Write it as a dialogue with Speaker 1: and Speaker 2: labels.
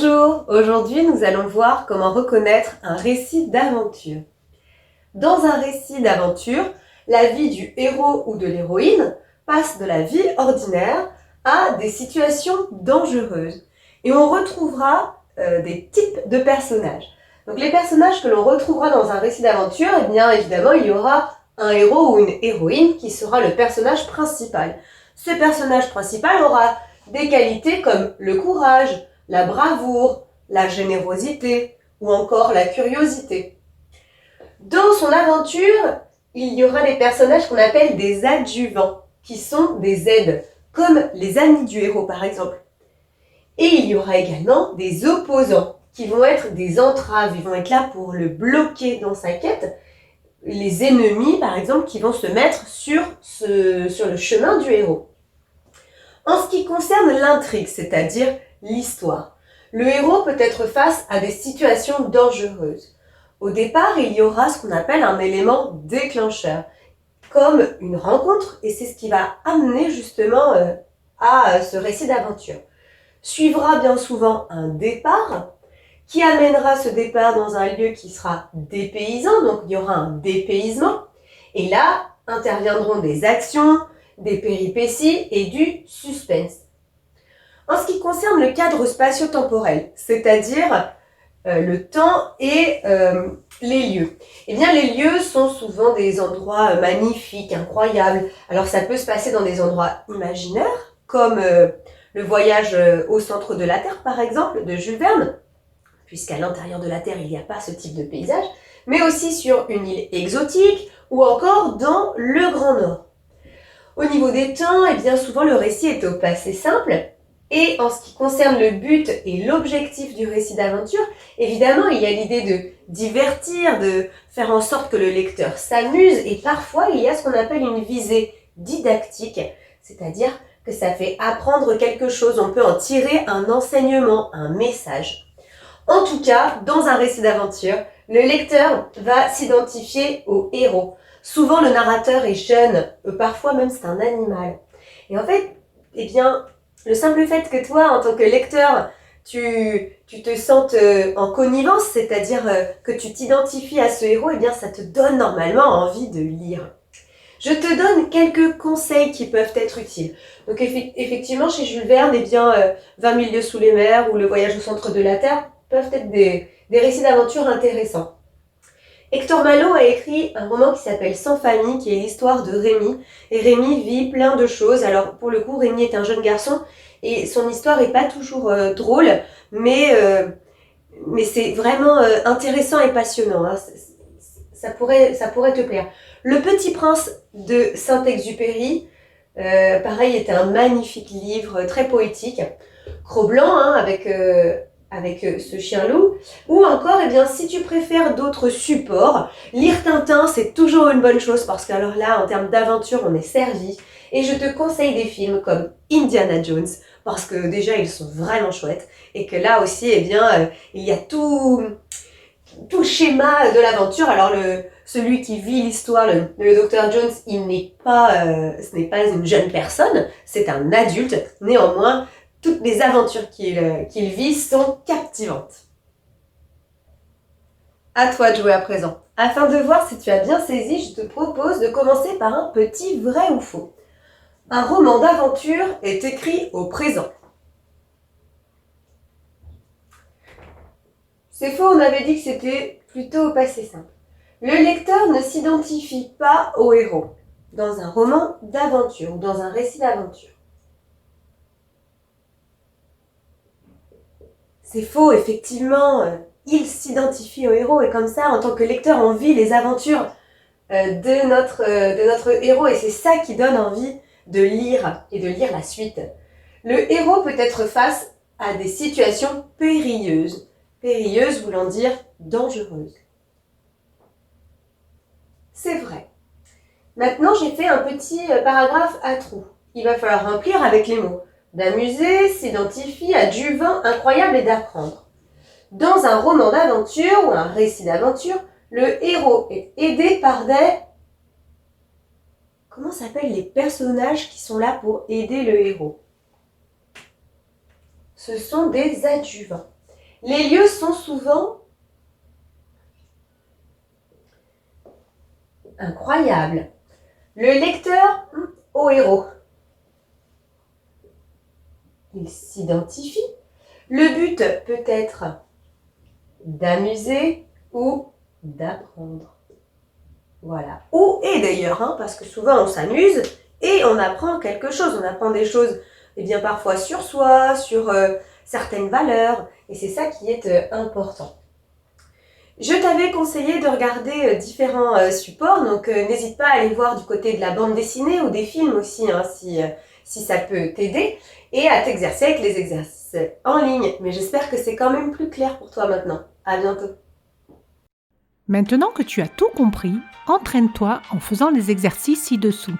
Speaker 1: Bonjour, aujourd'hui nous allons voir comment reconnaître un récit d'aventure. Dans un récit d'aventure, la vie du héros ou de l'héroïne passe de la vie ordinaire à des situations dangereuses. Et on retrouvera des types de personnages. Donc les personnages que l'on retrouvera dans un récit d'aventure, eh bien évidemment il y aura un héros ou une héroïne qui sera le personnage principal. Ce personnage principal aura des qualités comme le courage, la bravoure, la générosité ou encore la curiosité. Dans son aventure, il y aura des personnages qu'on appelle des adjuvants, qui sont des aides, comme les amis du héros par exemple. Et il y aura également des opposants, qui vont être des entraves, ils vont être là pour le bloquer dans sa quête. Les ennemis par exemple qui vont se mettre sur le chemin du héros. En ce qui concerne l'intrigue, c'est-à-dire l'histoire, le héros peut être face à des situations dangereuses. Au départ, il y aura ce qu'on appelle un élément déclencheur, comme une rencontre, et c'est ce qui va amener justement à ce récit d'aventure. Suivra bien souvent un départ, qui amènera ce départ dans un lieu qui sera dépaysant, donc il y aura un dépaysement, et là interviendront des actions, des péripéties et du suspense. En ce qui concerne le cadre spatio-temporel, c'est-à-dire le temps et les lieux, eh bien les lieux sont souvent des endroits magnifiques, incroyables. Alors ça peut se passer dans des endroits imaginaires, comme le voyage au centre de la Terre par exemple, de Jules Verne, puisqu'à l'intérieur de la Terre il n'y a pas ce type de paysage, mais aussi sur une île exotique ou encore dans le Grand Nord. Au niveau des temps, eh bien souvent le récit est au passé simple. Et en ce qui concerne le but et l'objectif du récit d'aventure, évidemment, il y a l'idée de divertir, de faire en sorte que le lecteur s'amuse. Et parfois, il y a ce qu'on appelle une visée didactique, c'est-à-dire que ça fait apprendre quelque chose. On peut en tirer un enseignement, un message. En tout cas, dans un récit d'aventure, le lecteur va s'identifier au héros. Souvent, le narrateur est jeune, parfois même c'est un animal. Et en fait, eh bien, le simple fait que toi, en tant que lecteur, tu te sentes en connivence, c'est-à-dire que tu t'identifies à ce héros, eh bien, ça te donne normalement envie de lire. Je te donne quelques conseils qui peuvent être utiles. Donc effectivement, chez Jules Verne, eh bien, 20 000 lieues sous les mers ou Le voyage au centre de la Terre peuvent être des récits d'aventure intéressants. Hector Malot a écrit un roman qui s'appelle Sans famille, qui est l'histoire de Rémi. Et Rémi vit plein de choses. Alors pour le coup, Rémi est un jeune garçon et son histoire n'est pas toujours drôle, mais c'est vraiment intéressant et passionnant. Hein. Ça pourrait te plaire. Le Petit Prince de Saint-Exupéry, pareil, est un magnifique livre, très poétique. Cro-Blanc, hein, avec ce chien-loup, ou encore, eh bien, si tu préfères d'autres supports, lire Tintin, c'est toujours une bonne chose, parce que alors là, en termes d'aventure, on est servi, et je te conseille des films comme Indiana Jones, parce que déjà, ils sont vraiment chouettes, et que là aussi, eh bien, il y a tout le schéma de l'aventure. Alors, celui qui vit l'histoire, le Dr Jones, ce n'est pas une jeune personne, c'est un adulte, néanmoins, toutes les aventures qu'il vit sont captivantes. À toi de jouer à présent. Afin de voir si tu as bien saisi, je te propose de commencer par un petit vrai ou faux. Un roman d'aventure est écrit au présent. C'est faux, on avait dit que c'était plutôt au passé simple. Le lecteur ne s'identifie pas au héros dans un roman d'aventure ou dans un récit d'aventure. C'est faux, effectivement, il s'identifie au héros et comme ça, en tant que lecteur, on vit les aventures de notre héros et c'est ça qui donne envie de lire et de lire la suite. Le héros peut être face à des situations périlleuses. Périlleuses voulant dire dangereuses. C'est vrai. Maintenant, j'ai fait un petit paragraphe à trous. Il va falloir remplir avec les mots. D'amuser, s'identifie, adjuvant, incroyable et d'apprendre. Dans un roman d'aventure ou un récit d'aventure, le héros est aidé par des... Comment s'appellent les personnages qui sont là pour aider le héros? Ce sont des adjuvants. Les lieux sont souvent incroyables. Le lecteur au héros. Il s'identifie. Le but peut être d'amuser ou d'apprendre. Voilà. Ou et d'ailleurs, parce que souvent on s'amuse et on apprend quelque chose. On apprend des choses, parfois sur soi, sur certaines valeurs. Et c'est ça qui est important. Je t'avais conseillé de regarder différents supports, donc n'hésite pas à aller voir du côté de la bande dessinée ou des films aussi, si ça peut t'aider, et à t'exercer avec les exercices en ligne. Mais j'espère que c'est quand même plus clair pour toi maintenant. À bientôt.
Speaker 2: Maintenant que tu as tout compris, entraîne-toi en faisant les exercices ci-dessous.